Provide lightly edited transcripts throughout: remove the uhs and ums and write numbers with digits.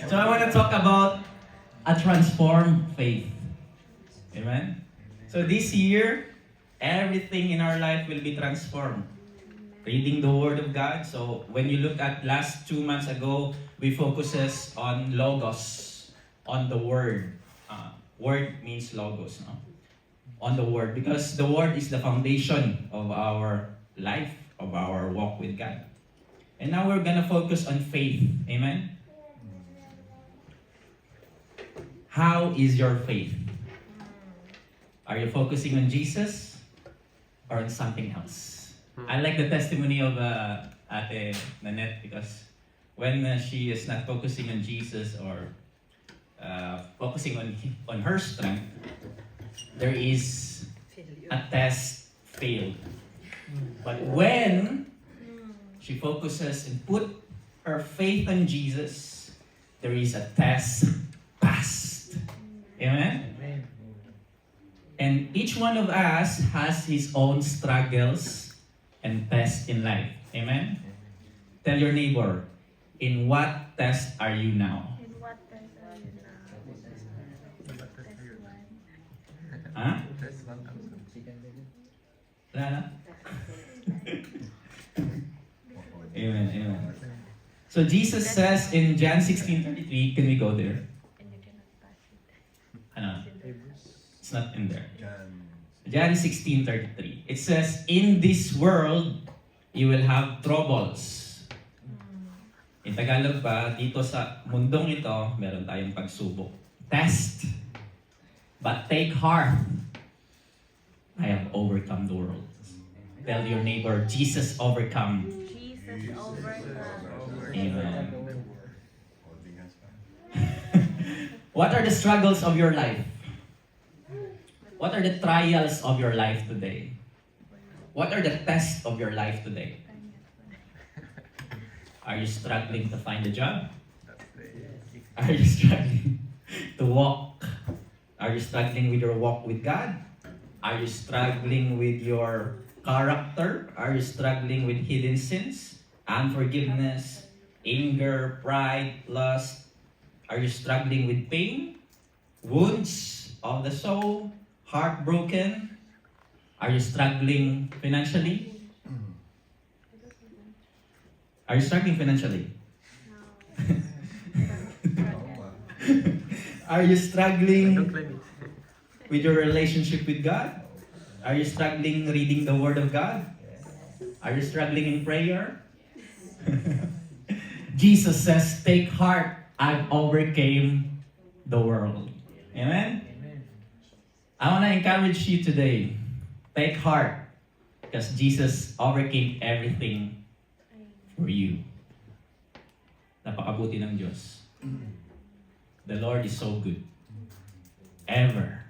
So I want to talk about a transformed faith. Amen? So this year, everything in our life will be transformed. Reading the Word of God. So when you look at last 2 months ago, we focuses on Logos, on the Word. Word means Logos, no? On the Word. Because the Word is the foundation of our life, of our walk with God. And now we're gonna focus on faith. Amen? How is your faith? Are you focusing on Jesus or on something else? I like the testimony of Ate Nanette because when she is not focusing on Jesus or focusing on her strength, there is a test failed. But when she focuses and put her faith on Jesus, there is a test passed. Amen? And each one of us has his own struggles and tests in life. Amen? Tell your neighbor, in what test are you now? In what test are you now? Huh? Wala na? Amen, amen. So Jesus says in John 16:33, can we go there? And you cannot pass it. Ano? It's not in there. John 16:33. It says, in this world, you will have troubles. In Tagalog pa, dito sa mundong ito, meron tayong pagsubok. Test. But take heart. I have overcome the world. Tell your neighbor, Jesus overcome. Jesus overcome. Amen. What are the struggles of your life? What are the trials of your life today? What are the tests of your life today? Are you struggling to find a job? Are you struggling to walk? Are you struggling with your walk with God? Are you struggling with your character? Are you struggling with hidden sins, unforgiveness, anger, pride, lust? Are you struggling with pain, wounds of the soul, heartbroken? Are you struggling financially? Are you struggling financially? Are you struggling with your relationship with God? Are you struggling reading the Word of God? Are you struggling in prayer? Jesus says, take heart, I've overcame the world. Amen? I want to encourage you today. Take heart, because Jesus overcame everything for you. Napakabuti ng Diyos. The Lord is so good. Ever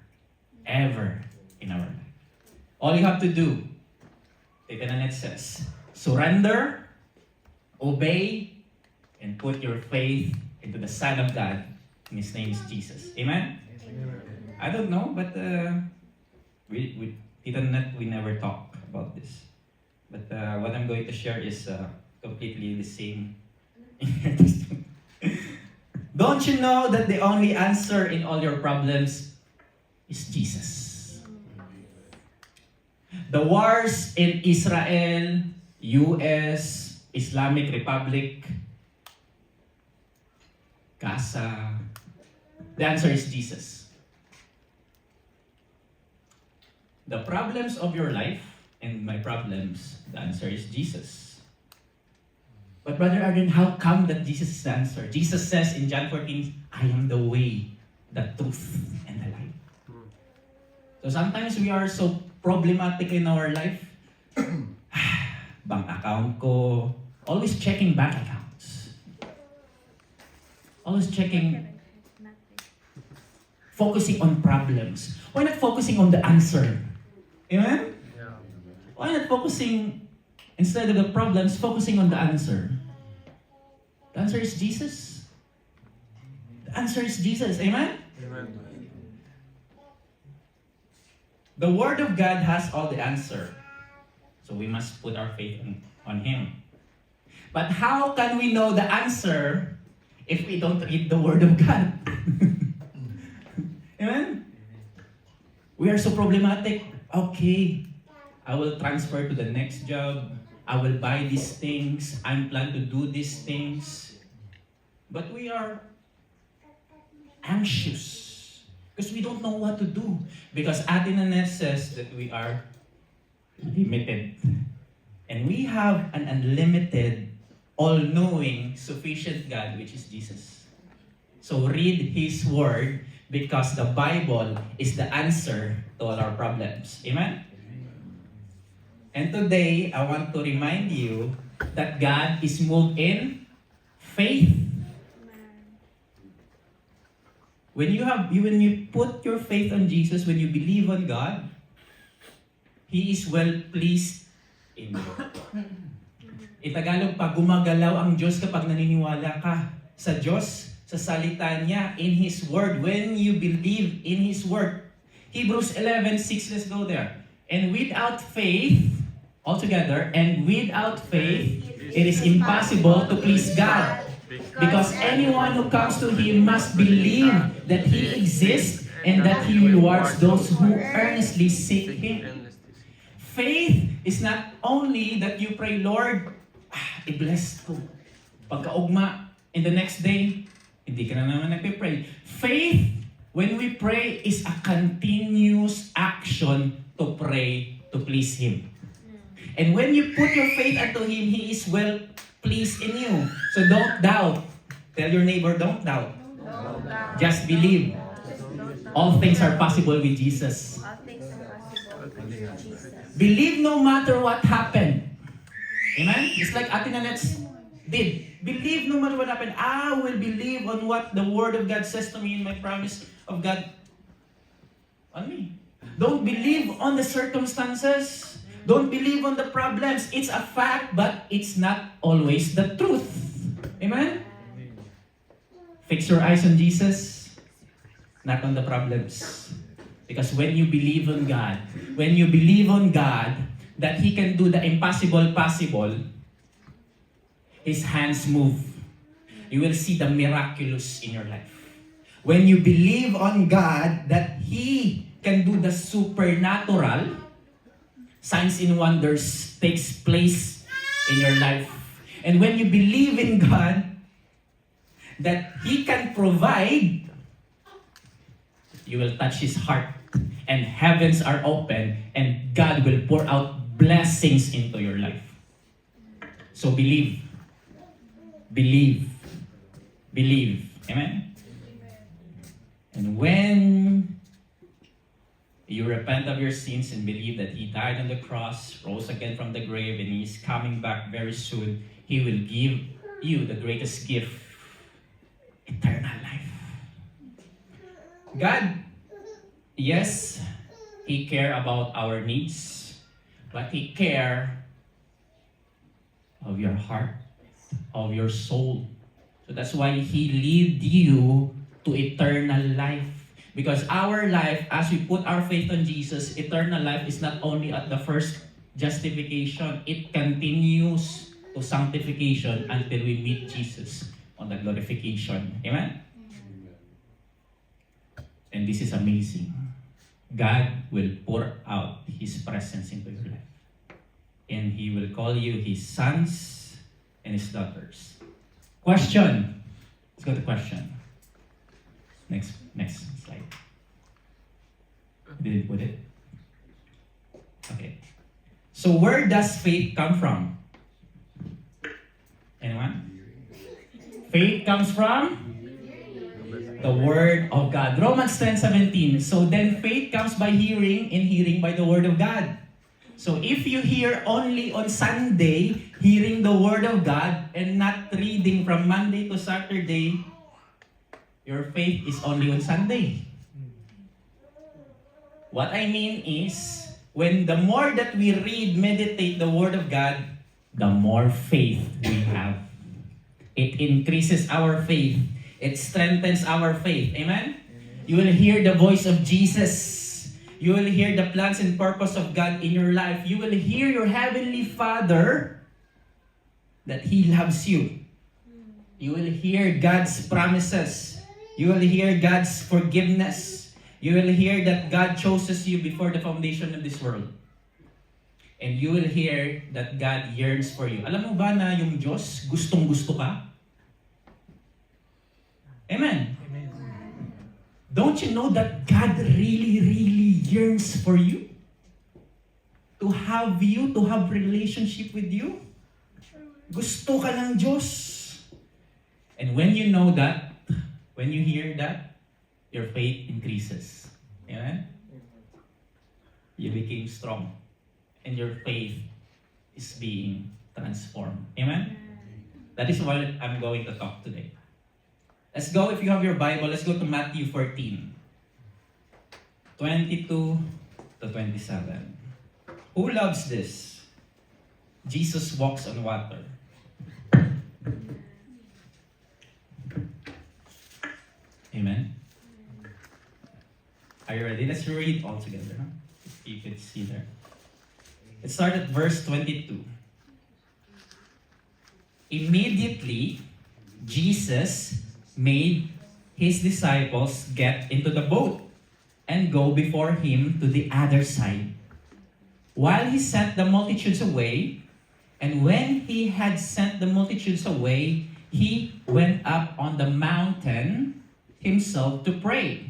in our life. All you have to do, Tita Nanette says, surrender, obey, and put your faith into the Son of God, and His name is Jesus. Amen? I don't know, but we Tita Nanette, we never talk about this. But what I'm going to share is completely the same in your testimony. Don't you know that the only answer in all your problems is Jesus? The wars in Israel, US, Islamic Republic, Gaza, the answer is Jesus. The problems of your life and my problems, the answer is Jesus. But Brother Arden, how come that Jesus is the answer? Jesus says in John 14, I am the way, the truth, and the life. So sometimes we are so problematic in our life. Bank account ko, always checking bank accounts. Always checking, focusing on problems. Why not focusing on the answer? Amen? Yeah. Why not focusing, instead of the problems, focusing on the answer? The answer is Jesus. The answer is Jesus. Amen? Amen. The Word of God has all the answer. So we must put our faith on Him. But how can we know the answer if we don't read the Word of God. Amen? We are so problematic. Okay, I will transfer to the next job. I will buy these things. I'm planning to do these things. But we are anxious because we don't know what to do. Because Ate Nanette says that we are limited. And we have an unlimited, all-knowing, sufficient God, which is Jesus. So read His Word because the Bible is the answer to all our problems. Amen? And today, I want to remind you that God is moved in faith. When you put your faith on Jesus, when you believe on God, He is well pleased in you. Itagalog pa, gumagalaw ang Diyos kapag naniniwala ka sa Diyos, sa salita niya, in His Word. When you believe in His Word. Hebrews 11:6, let's go there. And without faith, altogether, and without faith, it is impossible to please God. Because anyone who comes to Him must believe that He exists and that He rewards those who earnestly seek Him. Faith is not only that you pray, Lord, i-bless ko. Pagkaugma, in the next day, hindi ka na naman nagpipray. Faith, when we pray, is a continuous action to pray to please Him. And when you put your faith unto Him, He is well pleased in you. So don't doubt. Tell your neighbor, don't doubt. Just believe. All things are possible with Jesus. All things are possible with Jesus. Believe no matter what happened. Amen? Just like Ate Nanette did. Believe no matter what happened. I will believe on what the Word of God says to me in my promise of God on me. Don't believe on the circumstances. Don't believe on the problems. It's a fact, but it's not always the truth. Amen? Fix your eyes on Jesus, not on the problems. Because when you believe on God, that He can do the impossible possible, His hands move. You will see the miraculous in your life. When you believe on God that He can do the supernatural, signs and wonders takes place in your life. And when you believe in God that He can provide, you will touch His heart and heavens are open and God will pour out blessings into your life. So believe. Believe. Believe. Amen? And when you repent of your sins and believe that He died on the cross, rose again from the grave, and He is coming back very soon, He will give you the greatest gift, eternal life. God, yes, He cares about our needs, but He cares of your heart, of your soul. So that's why He lead you to eternal life. Because our life, as we put our faith on Jesus, eternal life is not only at the first justification, it continues to sanctification until we meet Jesus on the glorification. Amen? And this is amazing. God will pour out His presence into your life. And He will call you His sons and His daughters. Question. Let's go to question. Next slide. Didn't put it? Okay. So where does faith come from? Anyone? Faith comes from the Word of God. Romans 10:17. So then faith comes by hearing, and hearing by the Word of God. So if you hear only on Sunday, hearing the Word of God, and not reading from Monday to Saturday, your faith is only on Sunday. What I mean is, when the more that we read, meditate the Word of God, the more faith we have. It increases our faith. It strengthens our faith. Amen? You will hear the voice of Jesus. You will hear the plans and purpose of God in your life. You will hear your Heavenly Father that He loves you. You will hear God's promises. You will hear God's forgiveness. You will hear that God chooses you before the foundation of this world. And you will hear that God yearns for you. Alam mo ba na yung Diyos gustong-gusto ka? Amen. Don't you know that God really, really yearns for you? To have you, to have relationship with you? Gusto ka ng Diyos. And when you know that, when you hear that, your faith increases. Amen? You became strong. And your faith is being transformed. Amen? That is what I'm going to talk today. Let's go, if you have your Bible, let's go to Matthew 14. 22 to 27. Who loves this? Jesus walks on water. Amen? Are you ready? Let's read all together. Huh? If you could see there. Let's start at verse 22. Immediately, Jesus made his disciples get into the boat and go before him to the other side, while he sent the multitudes away. And when he had sent the multitudes away, he went up on the mountain himself to pray.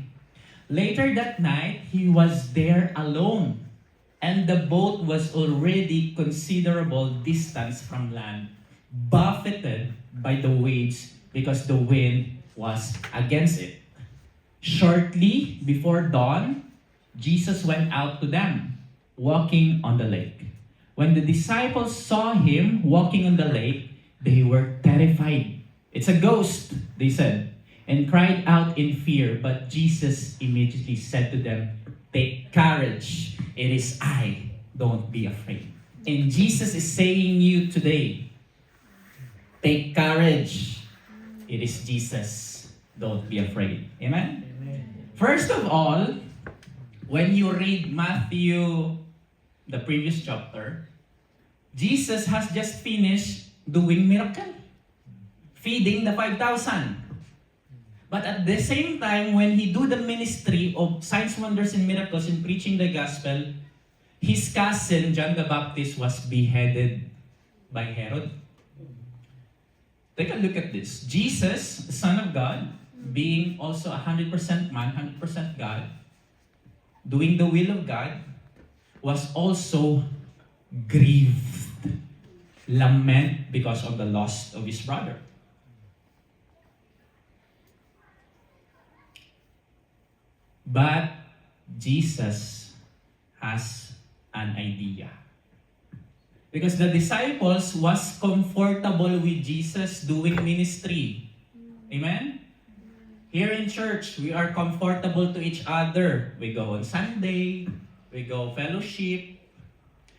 Later that night, he was there alone, and the boat was already considerable distance from land, buffeted by the waves because the wind was against it. Shortly before dawn, Jesus went out to them, walking on the lake. When the disciples saw him walking on the lake, they were terrified. "It's a ghost," they said, and cried out in fear. But Jesus immediately said to them, "Take courage, it is I, don't be afraid." And Jesus is saying you today, take courage, it is Jesus, don't be afraid. Amen? First of all, when you read Matthew, the previous chapter, Jesus has just finished doing miracle, feeding the 5,000. But at the same time, when he do the ministry of signs, wonders, and miracles in preaching the gospel, his cousin, John the Baptist, was beheaded by Herod. Take a look at this. Jesus, the Son of God, being also 100% man, 100% God, doing the will of God, was also grieved, lament because of the loss of his brother. But Jesus has an idea. Because the disciples was comfortable with Jesus doing ministry. Amen? Here in church, we are comfortable to each other. We go on Sunday, we go fellowship.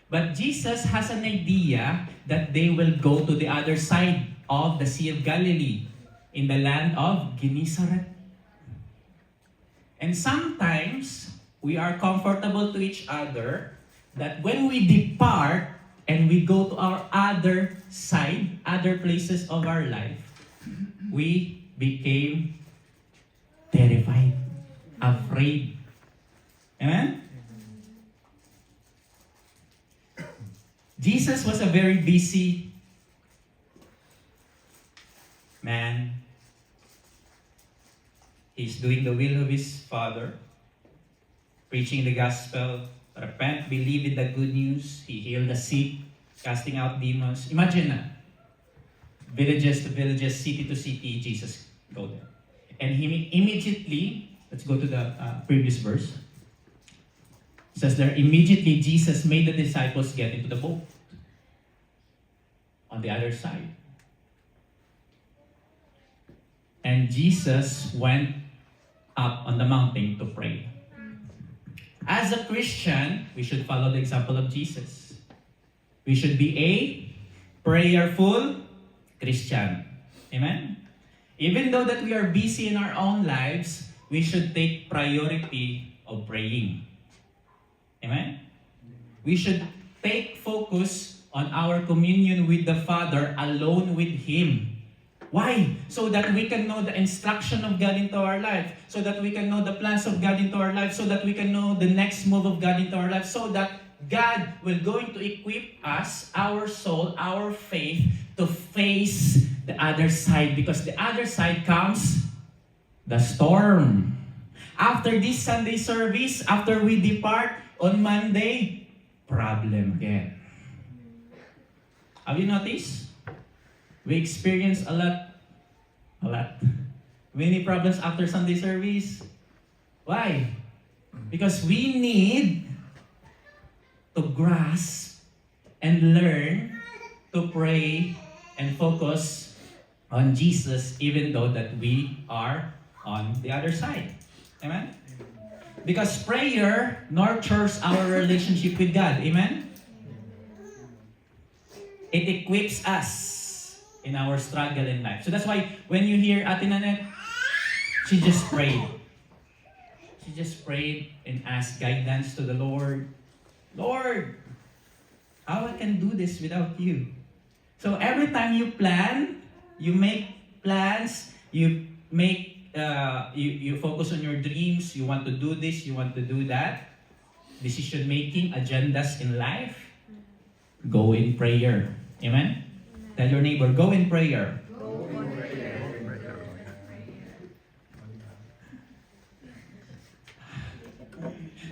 But Jesus has an idea that they will go to the other side of the Sea of Galilee, in the land of Gennesaret. And sometimes, we are comfortable to each other that when we depart and we go to our other side, other places of our life, we became terrified, afraid. Amen? Jesus was a very busy man. He's doing the will of his Father, preaching the gospel, repent, believe in the good news. He healed the sick, casting out demons. Imagine na, villages to villages, city to city, Jesus go there. And he immediately, let's go to the previous verse. It says there, immediately Jesus made the disciples get into the boat on the other side. And Jesus went up on the mountain to pray. As a Christian, we should follow the example of Jesus. We should be a prayerful Christian. Amen? Even though that we are busy in our own lives, we should take priority of praying. Amen? We should take focus on our communion with the Father alone with Him. Why? So that we can know the instruction of God into our life. So that we can know the plans of God into our life. So that we can know the next move of God into our life. So that God will going to equip us, our soul, our faith, to face the other side. Because the other side comes the storm. After this Sunday service, after we depart on Monday, problem again. Have you noticed? We experience a lot, many problems after Sunday service. Why? Because we need to grasp and learn to pray and focus on Jesus even though that we are on the other side. Amen? Because prayer nurtures our relationship with God. Amen? It equips us in our struggle in life. So that's why when you hear Ate Nanette, she just prayed. She just prayed and asked guidance to the Lord. Lord, how I can do this without you? So every time you plan, you make plans, you make, you focus on your dreams, you want to do this, you want to do that, decision making, agendas in life, go in prayer. Amen? Tell your neighbor, go in prayer. Go in prayer.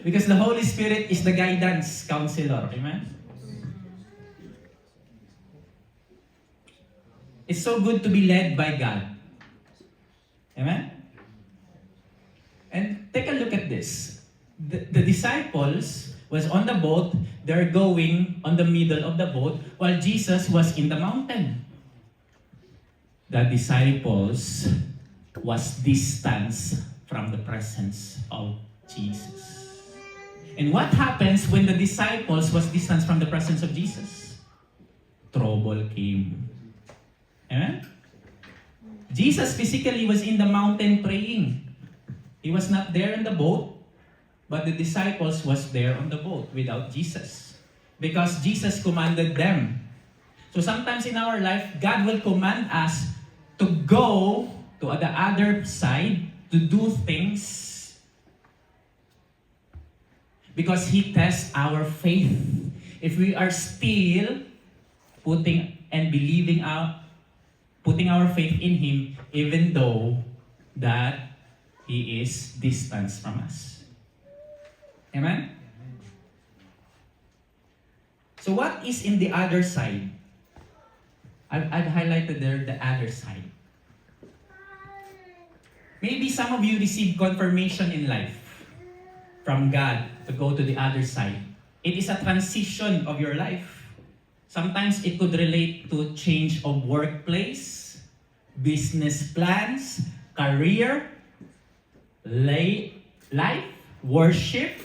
Because the Holy Spirit is the guidance counselor. Amen? It's so good to be led by God. Amen? And take a look at this. The disciples was on the boat. They're going on the middle of the boat while Jesus was in the mountain. The disciples was distance from the presence of Jesus. And what happens when the disciples was distance from the presence of Jesus? Trouble came. Amen? Jesus physically was in the mountain praying. He was not there in the boat, but the disciples was there on the boat without Jesus. Because Jesus commanded them. So sometimes in our life, God will command us to go to the other side to do things because He tests our faith. If we are still putting our faith in Him, even though that He is distant from us. Amen? So what is in the other side? I've highlighted there the other side. Maybe some of you receive confirmation in life from God to go to the other side. It is a transition of your life. Sometimes it could relate to change of workplace, business plans, career, life, worship.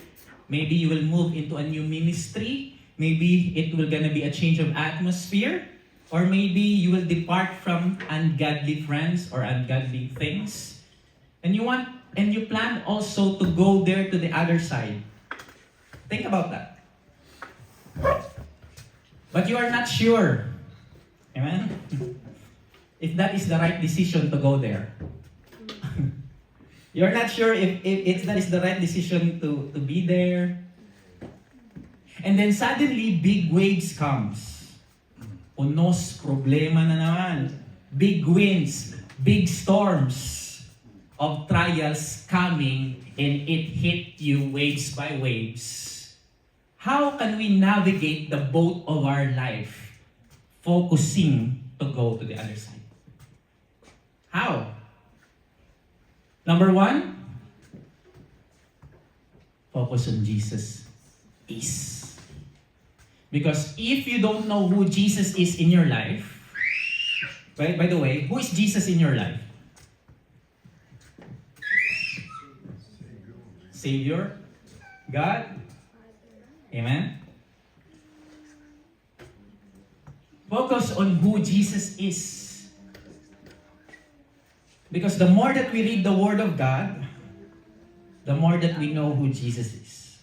Maybe you will move into a new ministry. Maybe it will gonna be a change of atmosphere. Or maybe you will depart from ungodly friends or ungodly things. And you plan also to go there to the other side. Think about that. But you are not sure. Amen? If that is the right decision to go there. You're not sure if that is the right decision to be there. And then suddenly, big waves comes. Unos, problema na naman. Big winds, big storms of trials coming, and it hit you waves by waves. How can we navigate the boat of our life, focusing to go to the other side? How? Number one, focus on Jesus is. Because if you don't know who Jesus is in your life, by the way, who is Jesus in your life? Savior, God, amen? Focus on who Jesus is. Because the more that we read the Word of God, the more that we know who Jesus is.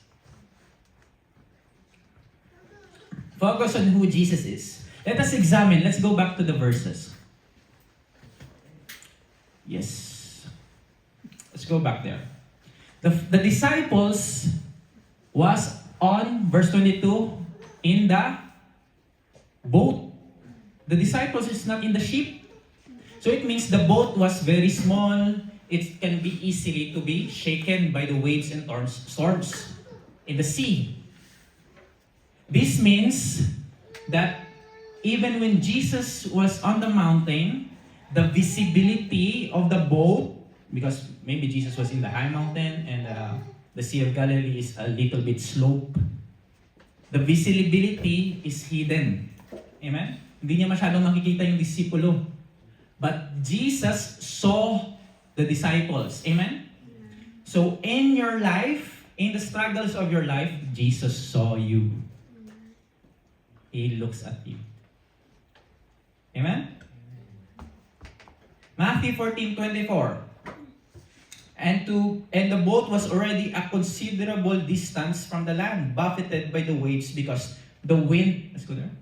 Focus on who Jesus is. Let us examine. Let's go back to the verses. Yes. Let's go back there. The disciples was on, verse 22, in the boat. The disciples is not in the ship. So it means the boat was very small. It can be easily to be shaken by the waves and storms in the sea. This means that even when Jesus was on the mountain, the visibility of the boat, because maybe Jesus was in the high mountain and the Sea of Galilee is a little bit slope, the visibility is hidden. Amen? Hindi niya masyadong makikita yung disipulo. But Jesus saw the disciples. Amen? So in your life, in the struggles of your life, Jesus saw you. He looks at you. Amen? Matthew 14:24. And the boat was already a considerable distance from the land, buffeted by the waves because the wind. Let's go there.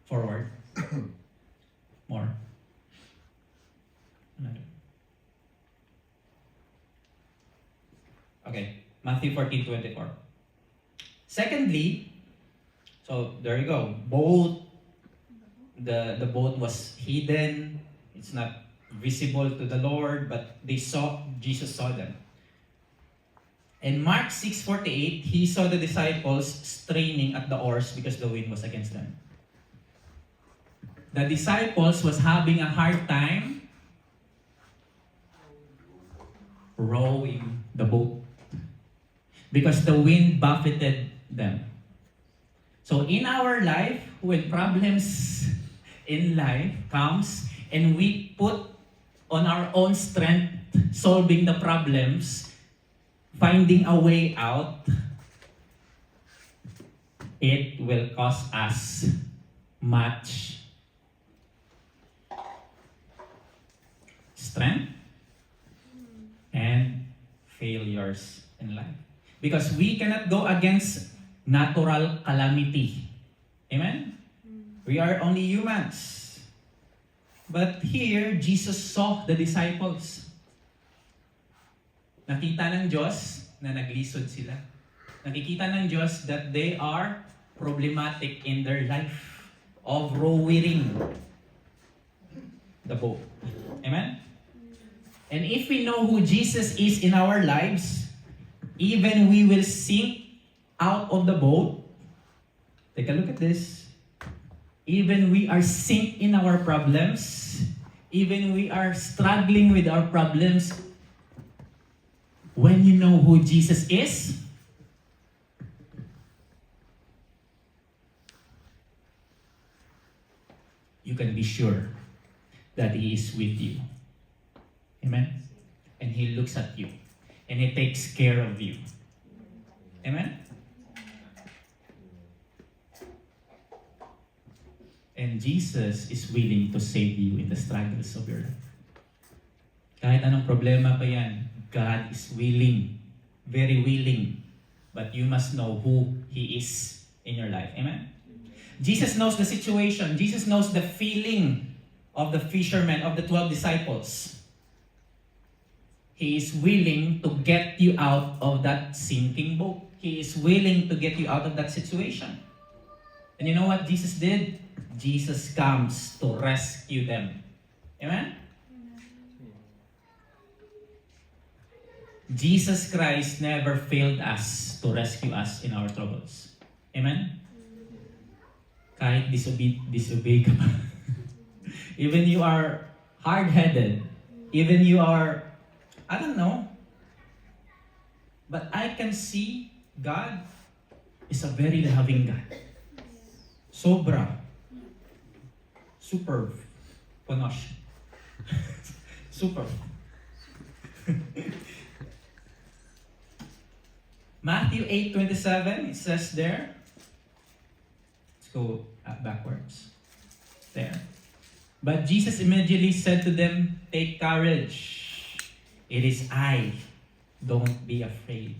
Forward. More. Another. Okay, Matthew 14:24. Secondly, so there you go. The boat was hidden. It's not visible to the Lord, but Jesus saw them. In Mark 6:48, he saw the disciples straining at the oars because the wind was against them. The disciples was having a hard time rowing the boat because the wind buffeted them. So in our life, when problems in life comes and we put on our own strength solving the problems, finding a way out, it will cost us much strength and failures in life. Because we cannot go against natural calamity. Amen? We are only humans. But here, Jesus saw the disciples. Nakita ng Diyos na naglisod sila. Nakikita ng Diyos that they are problematic in their life of rowing the boat. Amen? And if we know who Jesus is in our lives, even we will sink out of the boat. Take a look at this. Even we are sink in our problems, even we are struggling with our problems, when you know who Jesus is, you can be sure that He is with you. Amen? And He looks at you. And He takes care of you. Amen? And Jesus is willing to save you in the struggles of your life. Kahit anong problema pa yan, God is willing, very willing. But you must know who He is in your life. Amen? Jesus knows the situation. Jesus knows the feeling of the fishermen, of the 12 disciples. He is willing to get you out of that sinking boat. He is willing to get you out of that situation. And you know what Jesus did? Jesus comes to rescue them. Amen? Jesus Christ never failed us to rescue us in our troubles. Amen? Kahit disobey ka pa. Even you are hard-headed, even you are, I don't know, but I can see God is a very loving God. Sobra. Super. Panache. Super. Matthew 8:27, it says there. Let's go backwards. There. But Jesus immediately said to them, "Take courage. It is I. Don't be afraid."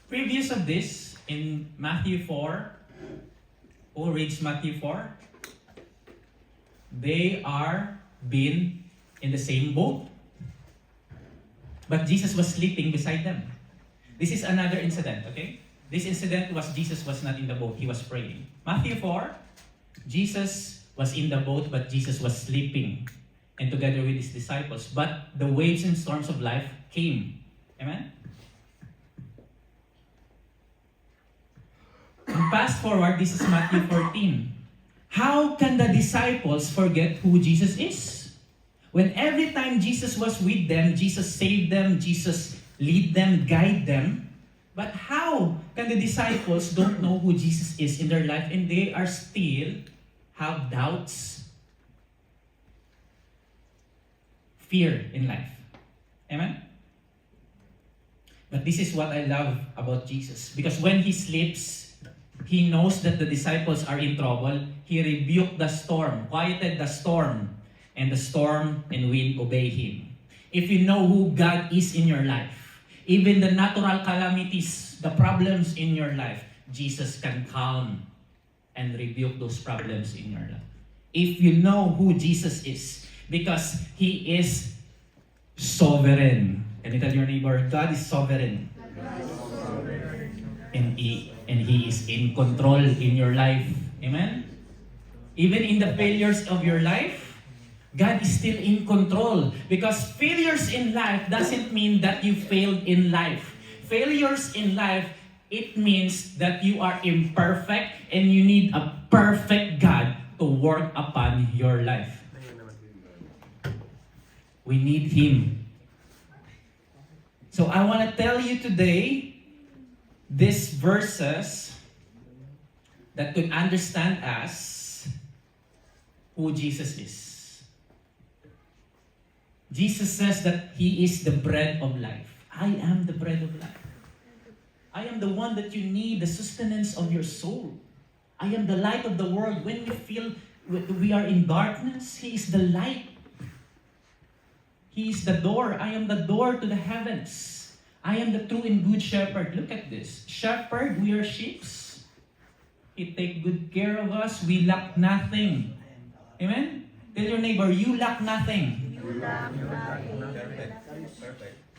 Previous of this, in Matthew 4, who reads Matthew 4? They are been in the same boat. But Jesus was sleeping beside them. This is another incident, okay? This incident was Jesus was not in the boat, he was praying. Matthew 4, Jesus was in the boat, but Jesus was sleeping, and together with his disciples. But the waves and storms of life came. Amen? And fast forward, this is Matthew 14. How can the disciples forget who Jesus is? When every time Jesus was with them, Jesus saved them, Jesus lead them, guide them. But how can the disciples don't know who Jesus is in their life and they are still have doubts, fear in life? Amen? But this is what I love about Jesus. Because when he sleeps, he knows that the disciples are in trouble. He rebuked the storm, quieted the storm, and the storm and wind obey him. If you know who God is in your life, even the natural calamities, the problems in your life, Jesus can calm and rebuke those problems in your life. If you know who Jesus is, because he is sovereign. Can you tell your neighbor, God is sovereign. And he is in control in your life. Amen? Even in the failures of your life, God is still in control. Because failures in life doesn't mean that you failed in life. Failures in life, it means that you are imperfect and you need a perfect God to work upon your life. We need Him. So I want to tell you today, these verses that could understand us who Jesus is. Jesus says that He is the bread of life. I am the bread of life. I am the one that you need, the sustenance of your soul. I am the light of the world. When we feel we are in darkness, He is the light. He is the door. I am the door to the heavens. I am the true and good shepherd. Look at this. Shepherd, we are sheep. He takes good care of us. We lack nothing. Amen? Tell your neighbor, you lack nothing.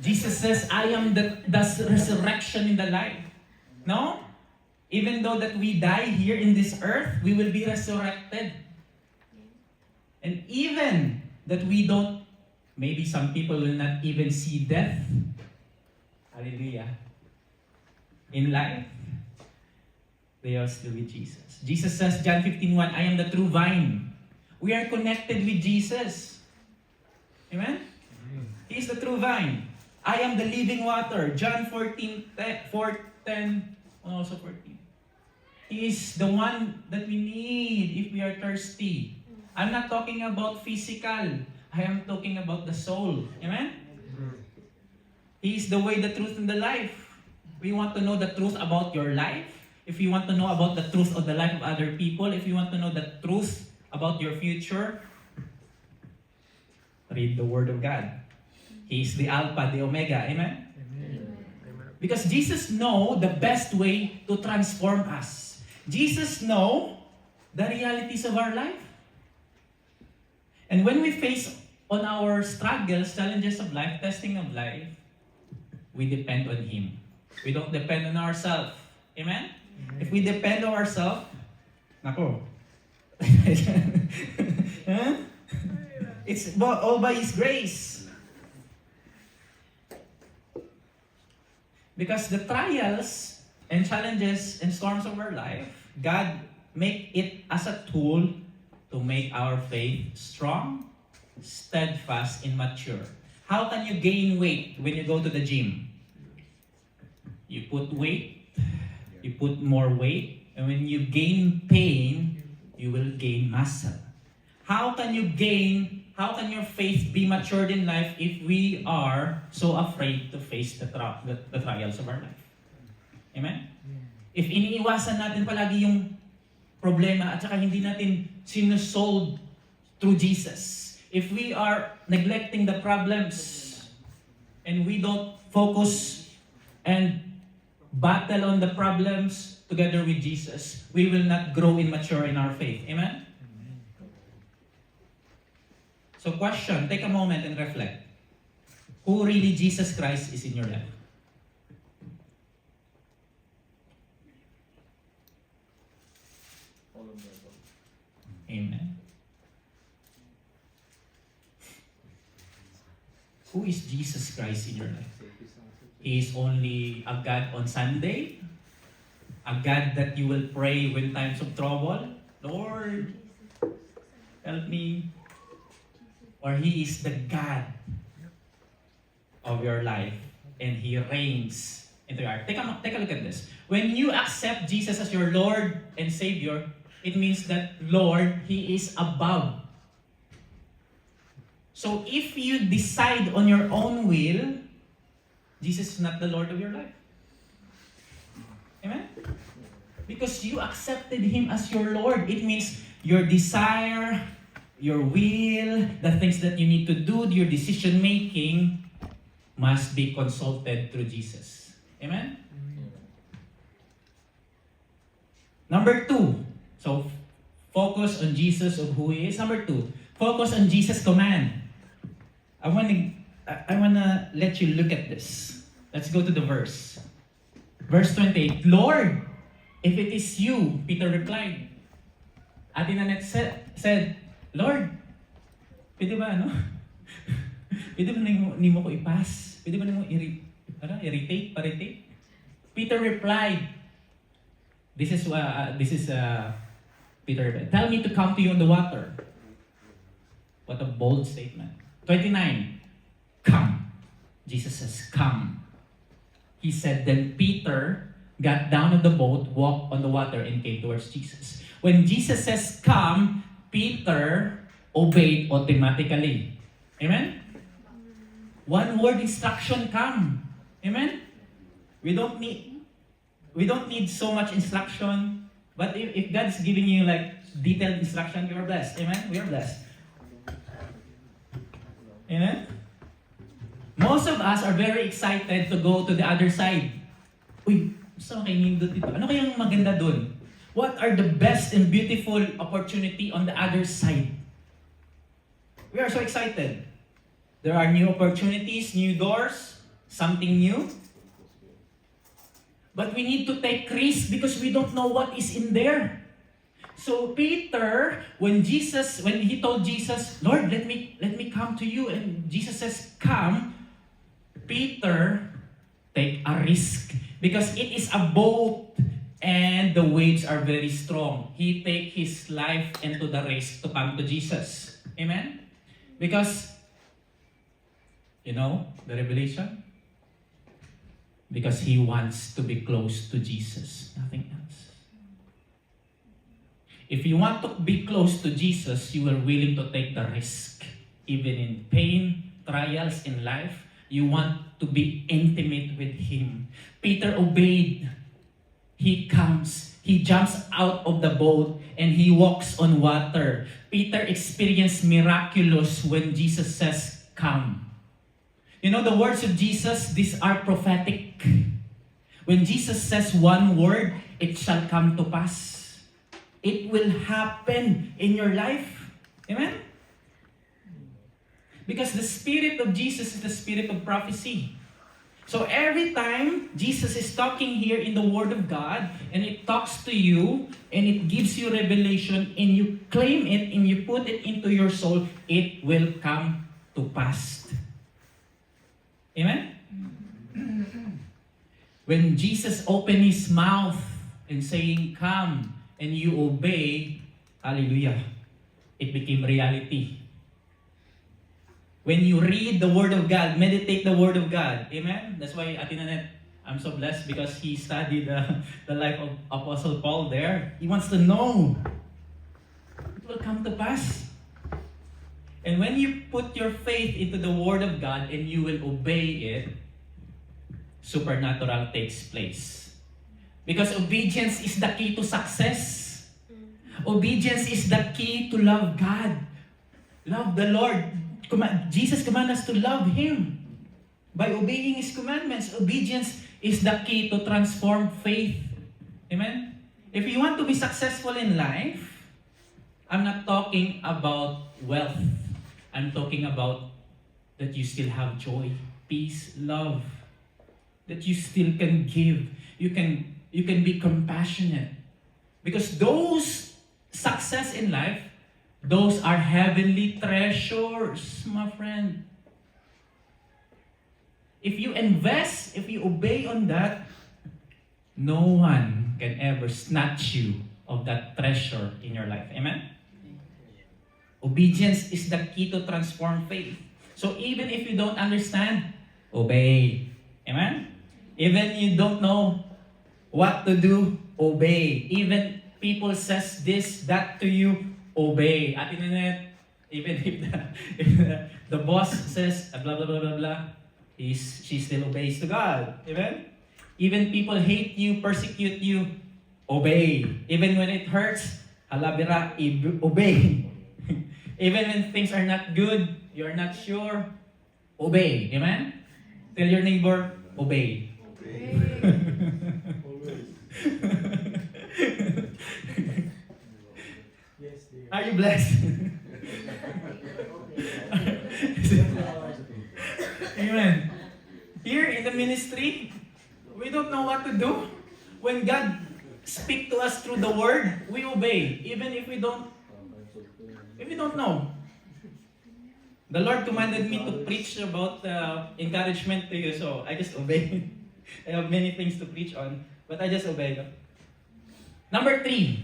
Jesus says, I am the resurrection in the life. No? Even though that we die here in this earth, we will be resurrected. And even that we don't, maybe some people will not even see death. Hallelujah. In life, they are still with Jesus. Jesus says, John 15:1, I am the true vine. We are connected with Jesus. Amen? He is the true vine. I am the living water. John 14:10, also 14. He is the one that we need if we are thirsty. I'm not talking about physical. I am talking about the soul. Amen? He is the way, the truth, and the life. We want to know the truth about your life. If you want to know about the truth of the life of other people, if you want to know the truth about your future, read the Word of God. He is the Alpha, the Omega. Amen? Amen. Because Jesus knows the best way to transform us. Jesus knows the realities of our life. And when we face on our struggles, challenges of life, testing of life, we depend on Him. We don't depend on ourselves. Amen? If we depend on ourselves, nako. Huh? It's all by His grace. Because the trials and challenges and storms of our life, God make it as a tool to make our faith strong, steadfast, and mature. How can you gain weight when you go to the gym? You put weight, you put more weight, and when you gain pain, you will gain muscle. How can your faith be matured in life if we are so afraid to face the trials of our life? Amen? If iniiwasan natin palagi yung problema at saka hindi natin sinusolve through Jesus, if we are neglecting the problems and we don't focus and battle on the problems together with Jesus, we will not grow and mature in our faith. Amen? So question, take a moment and reflect. Who really Jesus Christ is in your life? Amen. Who is Jesus Christ in your life? He is only a God on Sunday? A God that you will pray when times of trouble? Lord, help me. Or He is the God of your life and He reigns into your heart. Take a look at this. When you accept Jesus as your Lord and Savior, it means that Lord, He is above. So if you decide on your own will, Jesus is not the Lord of your life. Amen? Because you accepted Him as your Lord. It means your desire, your will, the things that you need to do, your decision making must be consulted through Jesus. Amen? Number 2. So, focus on Jesus of who He is. Number 2, focus on Jesus' command. I wanna let you look at this. Let's go to the verse. Verse 28, Lord, if it is you, Peter replied. Ate Nanette said, Lord, pwede ba pwede ba ni mo ko ipas? Pwede ba ni mo irritate? Peter replied, this is Peter replied, tell me to come to you on the water. What a bold statement. 29, come. Jesus says, come. He said, then Peter got down of the boat, walked on the water, and came towards Jesus. When Jesus says, come, Peter obeyed automatically. Amen? One word instruction, come. Amen? We don't need so much instruction. But if God's giving you like detailed instruction, you are blessed. Amen? We are blessed. Amen? Most of us are very excited to go to the other side. Uy, gusto kayo nindot dito. Ano kayang maganda dun? What are the best and beautiful opportunity on the other side? We are so excited. There are new opportunities, new doors, something new. But we need to take risks because we don't know what is in there. So Peter, when he told Jesus, Lord, let me come to you, and Jesus says, come, Peter take a risk because it is a boat and the waves are very strong. He take his life into the risk to come to Jesus. Amen? Because, the revelation? Because he wants to be close to Jesus. Nothing else. If you want to be close to Jesus, you are willing to take the risk. Even in pain, trials in life, you want to be intimate with Him. Peter obeyed. He comes. He jumps out of the boat and he walks on water. Peter experienced miraculous when Jesus says, come. The words of Jesus, these are prophetic. When Jesus says one word, it shall come to pass. It will happen in your life. Amen? Because the Spirit of Jesus is the Spirit of prophecy. So every time Jesus is talking here in the Word of God, and it talks to you, and it gives you revelation, and you claim it, and you put it into your soul, it will come to pass. Amen? When Jesus opened His mouth and saying, come, and you obey, hallelujah, it became reality. When you read the Word of God, meditate the Word of God. Amen? That's why, Ate Nanette, I'm so blessed because he studied the life of Apostle Paul there. He wants to know. It will come to pass. And when you put your faith into the Word of God and you will obey it, supernatural takes place. Because obedience is the key to success. Obedience is the key to love God. Love the Lord. Jesus commands us to love Him. By obeying His commandments, obedience is the key to transform faith. Amen? If you want to be successful in life, I'm not talking about wealth. I'm talking about that you still have joy, peace, love, that you still can give. You can be compassionate. Because those success in life, those are heavenly treasures, my friend. If you invest, if you obey on that, no one can ever snatch you of that treasure in your life. Amen? Obedience is the key to transform faith. So even if you don't understand, obey. Amen? Even you don't know what to do, obey. Even people says this, that to you, obey. At internet, even if the boss says blah blah blah blah blah, she still obeys to God. Amen? Even people hate you, persecute you, obey. Even when it hurts, halabira, obey. Even when things are not good, you're not sure, obey. Amen? Tell your neighbor, obey. Are you blessed? Amen. Here in the ministry, we don't know what to do. When God speaks to us through the word, we obey, even if we don't know. The Lord commanded me to preach about encouragement to you, so I just obey. I have many things to preach on, but I just obey. Number 3.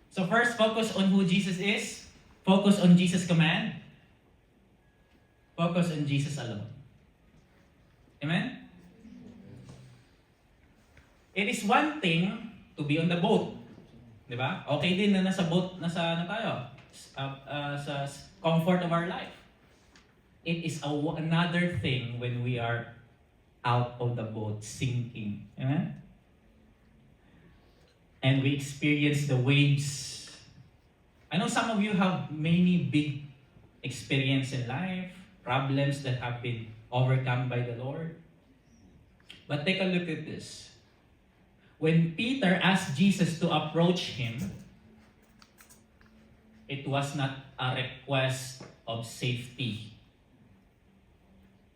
So first, focus on who Jesus is. Focus on Jesus' command. Focus on Jesus alone. Amen? It is one thing to be on the boat. Diba? Okay din na nasa boat, nasa tayo? Sa comfort of our life. It is another thing when we are out of the boat, sinking. Amen? And we experience the waves. I know some of you have many big experience in life, problems that have been overcome by the Lord. But take a look at this. When Peter asked Jesus to approach him, it was not a request of safety.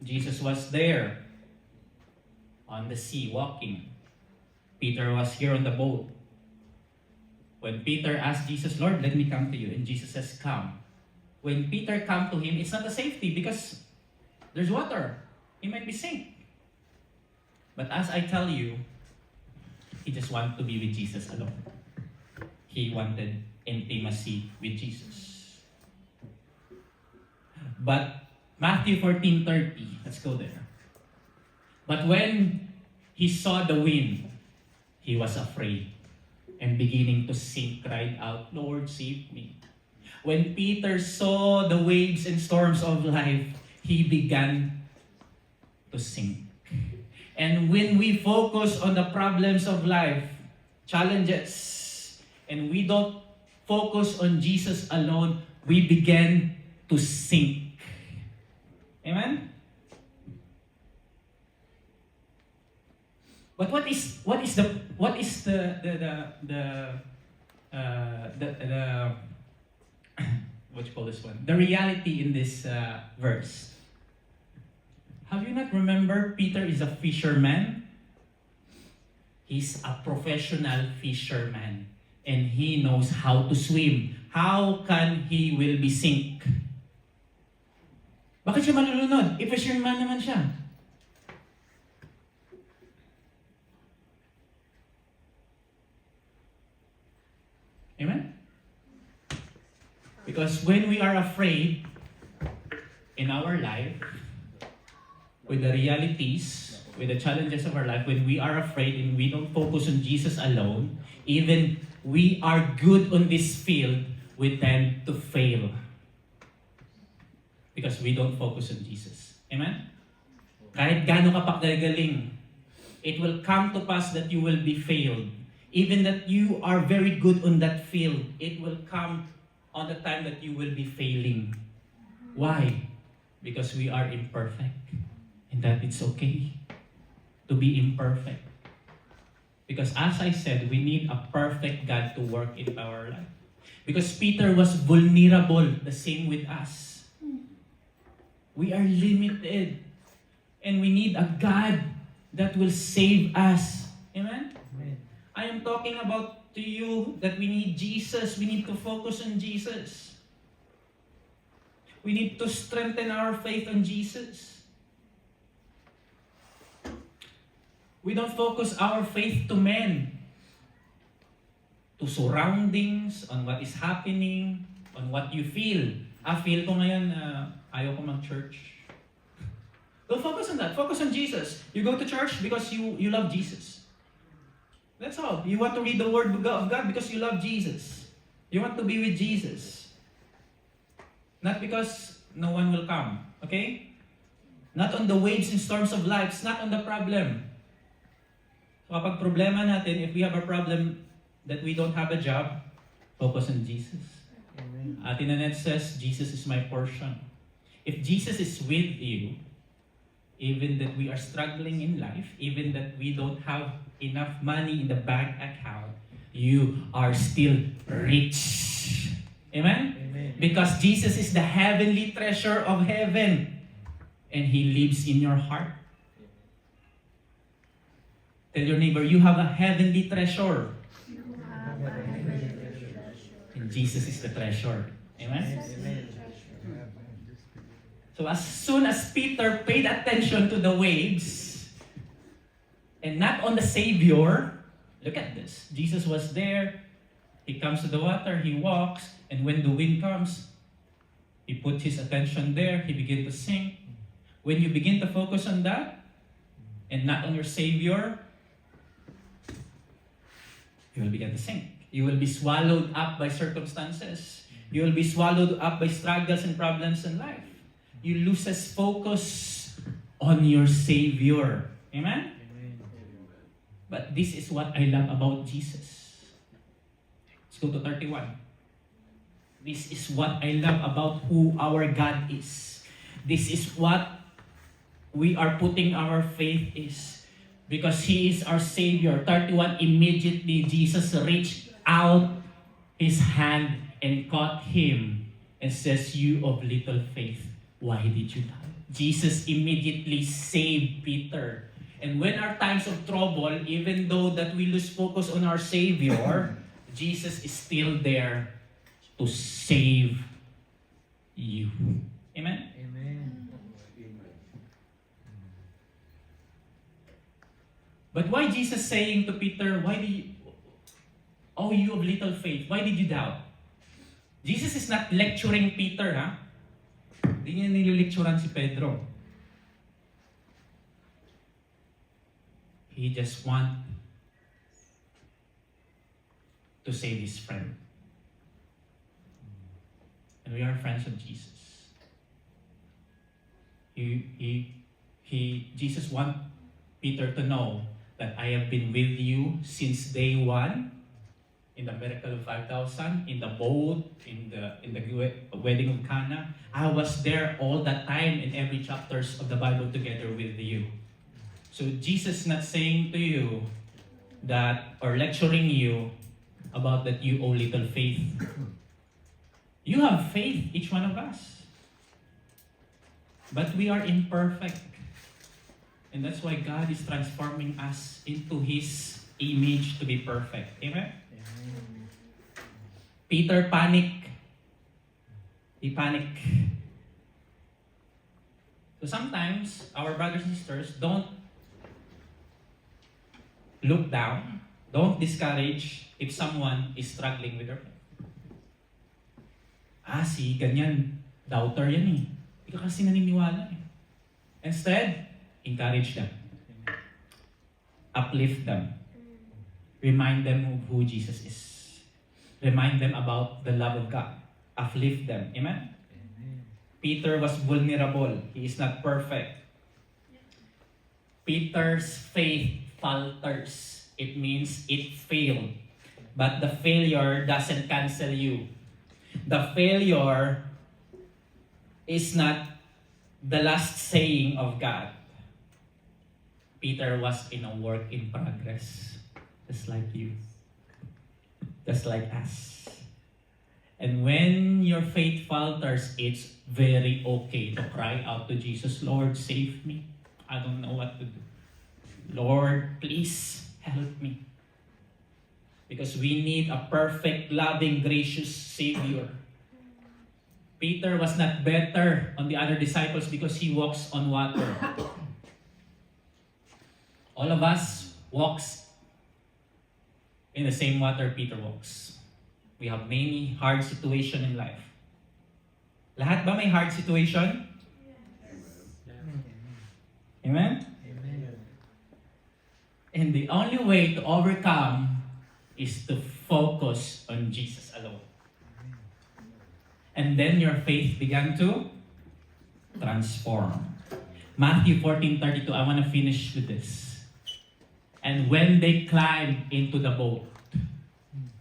Jesus was there on the sea walking. Peter was here on the boat. When Peter asked Jesus, Lord, let me come to you. And Jesus says, come. When Peter come to him, it's not a safety because there's water. He might be sink. But as I tell you, he just wanted to be with Jesus alone. He wanted intimacy with Jesus. But Matthew 14:30, let's go there. But when he saw the wind, he was afraid and beginning to sink, cried out, Lord, save me. When Peter saw the waves and storms of life, he began to sink. And when we focus on the problems of life, challenges, and we don't focus on Jesus alone, we begin to sink. Amen? But what is the what you call this one? The reality in this verse. Have you not remembered Peter is a fisherman? He's a professional fisherman and he knows how to swim. How can he will be sink? Bakit siya malulunod? Fisherman naman siya. Amen? Because when we are afraid in our life, with the realities, with the challenges of our life, when we are afraid and we don't focus on Jesus alone, even we are good on this field, we tend to fail. Because we don't focus on Jesus. Amen? Kahit gaano ka pagagaling, it will come to pass that you will be failed. Even that you are very good on that field, it will come on the time that you will be failing. Why? Because we are imperfect. And that it's okay to be imperfect. Because as I said, we need a perfect God to work in our life. Because Peter was vulnerable, the same with us. We are limited. And we need a God that will save us. Amen? I am talking about to you that we need Jesus. We need to focus on Jesus. We need to strengthen our faith on Jesus. We don't focus our faith to men, to surroundings, on what is happening, on what you feel. Feel ko ngayon, ayaw ko mag-church. Don't focus on that. Focus on Jesus. You go to church because you love Jesus. That's all. You want to read the Word of God because you love Jesus. You want to be with Jesus. Not because no one will come. Okay? Not on the waves and storms of life. It's not on the problem. So kapag problema natin, if we have a problem that we don't have a job, focus on Jesus. Amen. Ate Nanette says, Jesus is my portion. If Jesus is with you, even that we are struggling in life, even that we don't have enough money in the bank account, you are still rich. Amen? Amen. Because Jesus is the heavenly treasure of heaven. And He lives in your heart. Tell your neighbor, you have a heavenly treasure. And Jesus is the treasure. Amen? Amen. So as soon as Peter paid attention to the waves and not on the Savior, look at this. Jesus was there. He comes to the water. He walks. And when the wind comes, he puts his attention there. He begins to sink. When you begin to focus on that and not on your Savior, you will begin to sink. You will be swallowed up by circumstances. You will be swallowed up by struggles and problems in life. You loses focus on your Savior. Amen? Amen. But this is what I love about Jesus. Let's go to 31. This is what I love about who our God is. This is what we are putting our faith is. Because He is our Savior. 31, immediately Jesus reached out His hand and caught him and says, "You of little faith, why did you doubt?" Jesus immediately saved Peter. And when our times of trouble, even though that we lose focus on our Savior, Jesus is still there to save you. Amen? Amen. But why Jesus saying to Peter, "Oh, you of little faith, why did you doubt?" Jesus is not lecturing Peter, ha? Hindi niya nililecturan si Pedro. He just want to save his friend. And we are friends of Jesus. Jesus want Peter to know that I have been with you since day one, in the miracle of 5,000, in the boat, in the wedding of Cana. I was there all that time in every chapters of the Bible together with you. So Jesus is not saying to you that, or lecturing you about that you owe little faith. You have faith, each one of us. But we are imperfect. And that's why God is transforming us into His image to be perfect. Amen? Peter panicked. He panicked. So sometimes, our brothers and sisters, don't look down, don't discourage if someone is struggling with their faith. Si ganyan, doubter yan eh. Hindi ka kasi naniniwala eh. Instead, encourage them. Uplift them. Remind them of who Jesus is. Remind them about the love of God. Uplift them. Amen? Amen. Peter was vulnerable. He is not perfect. Peter's faith falters. It means it failed. But the failure doesn't cancel you. The failure is not the last saying of God. Peter was in a work in progress. Just like you. Just like us. And when your faith falters, it's very okay to cry out to Jesus, Lord, save me. I don't know what to do. Lord, please help me. Because we need a perfect, loving, gracious Savior. Peter was not better on the other disciples because he walks on water. All of us walks in the same water Peter walks. We have many hard situations in life. Lahat ba may hard situation? Amen? And the only way to overcome is to focus on Jesus alone. And then your faith began to transform. Matthew 14:32, I want to finish with this. And when they climbed into the boat,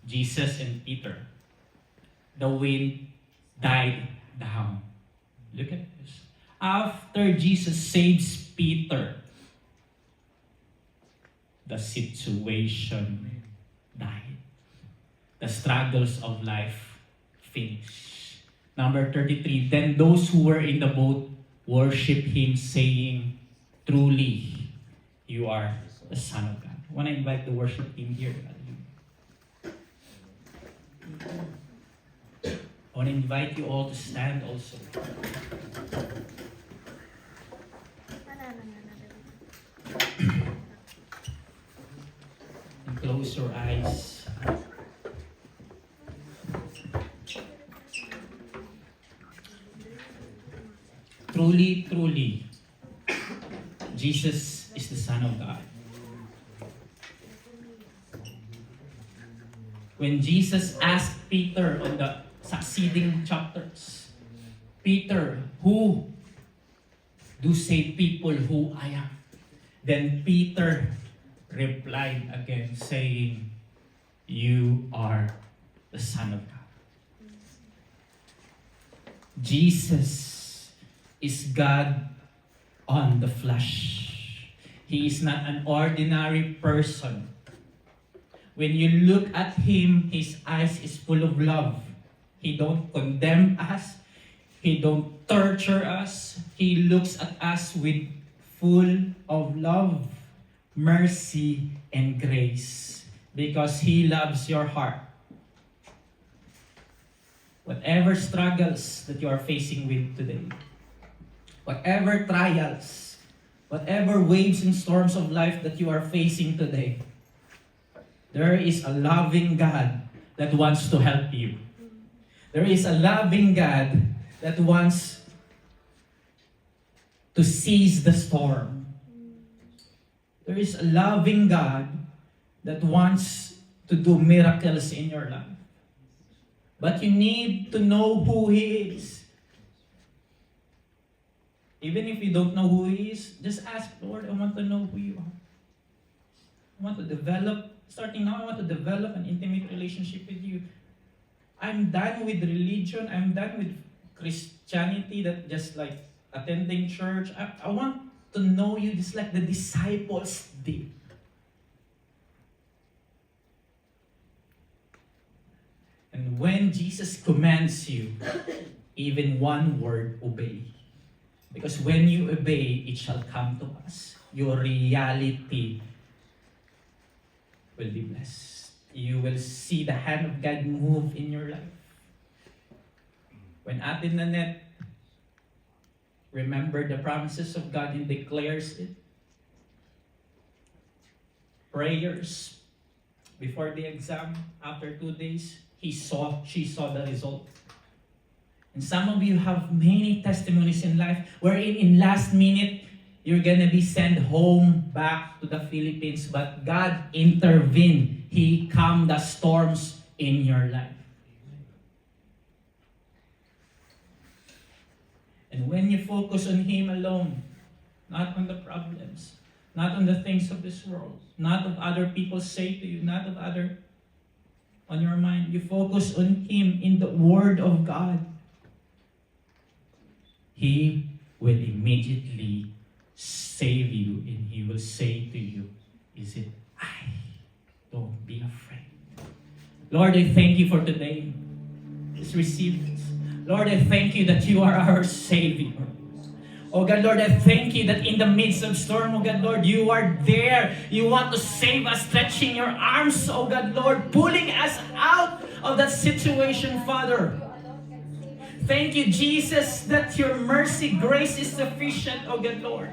Jesus and Peter, the wind died down. Look at this. After Jesus saves Peter, the situation died. The struggles of life finished. Number 33, then those who were in the boat worshiped him, saying, truly, you are the Son of God. I want to invite the worship team here. I want to invite you all to stand also. And close your eyes. Truly, truly, Jesus is the Son of God. When Jesus asked Peter on the succeeding chapters, Peter, who do say people who I am? Then Peter replied again, saying, you are the Son of God. Jesus is God on the flesh. He is not an ordinary person. When you look at him, his eyes is full of love. He don't condemn us. He don't torture us. He looks at us with full of love, mercy, and grace. Because he loves your heart. Whatever struggles that you are facing with today, whatever trials, whatever waves and storms of life that you are facing today, there is a loving God that wants to help you. There is a loving God that wants to seize the storm. There is a loving God that wants to do miracles in your life. But you need to know who He is. Even if you don't know who He is, just ask, Lord, I want to know who you are. I want to develop, starting now, I want to develop an intimate relationship with you. I'm done with religion. I'm done with Christianity that just like attending church. I want to know you just like the disciples did. And when Jesus commands you, even one word, obey. Because when you obey, it shall come to pass. Your reality will be blessed. You will see the hand of God move in your life. When Ate Nanette remembered the promises of God and declares it, prayers before the exam, after 2 days, she saw the result. And some of you have many testimonies in life wherein in last minute, you're gonna be sent home back to the Philippines, but God intervened. He calmed the storms in your life. And when you focus on Him alone, not on the problems, not on the things of this world, not of other people say to you, not of other on your mind, you focus on Him in the Word of God, He will immediately save you and He will say to you, is it I? Don't be afraid. Lord, I thank you for today. Let's receive it. Lord, I thank you that you are our Savior. Oh God, Lord, I thank you that in the midst of storm, oh God, Lord, you are there. You want to save us, stretching your arms, oh God, Lord, pulling us out of that situation, Father. Thank you, Jesus, that your mercy, grace is sufficient, oh God, Lord.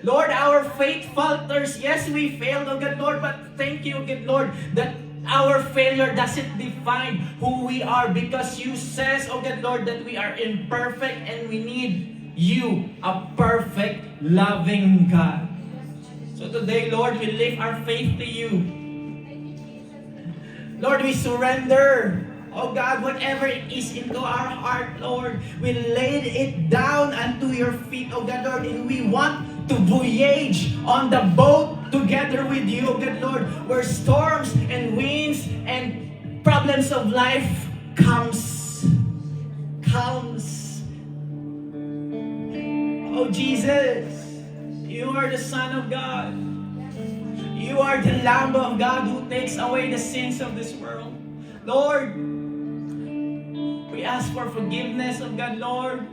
Lord, our faith falters. Yes, we failed, oh God, Lord, but thank you, oh God, Lord, that our failure doesn't define who we are, because you says, oh God, Lord, that we are imperfect and we need you, a perfect, loving God. So today, Lord, we lift our faith to you. Lord, we surrender, oh God, whatever it is into our heart, Lord. We laid it down unto your feet, oh God, Lord, and we want to voyage on the boat together with you, oh God, Lord, where storms and winds and problems of life comes. Oh Jesus, you are the Son of God. You are the Lamb of God who takes away the sins of this world. Lord, we ask for forgiveness of God, Lord.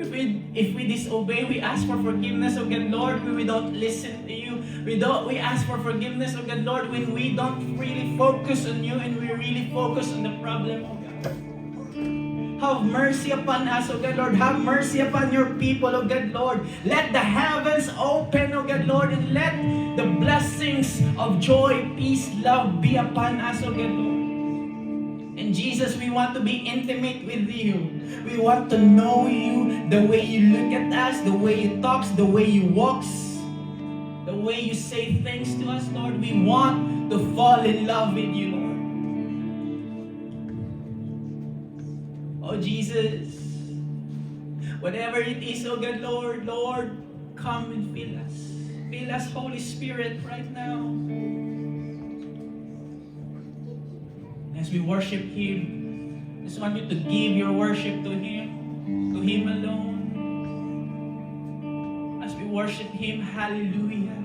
If we disobey, we ask for forgiveness of God, Lord, when we don't listen to you. We ask for forgiveness of God, Lord, when we don't really focus on you and we really focus on the problem of God. Have mercy upon us, O God, Lord. Have mercy upon your people, O God, Lord. Let the heavens open, O God, Lord, and let the blessings of joy, peace, love be upon us, O God, Lord. And Jesus, we want to be intimate with you. We want to know you, the way you look at us, the way you talk, the way you walk, the way you say things to us, Lord. We want to fall in love with you, Lord. Oh Jesus, whatever it is, oh God, Lord, come and fill us. Fill us, Holy Spirit, right now. As we worship Him, I just want you to give your worship to Him alone. As we worship Him, hallelujah.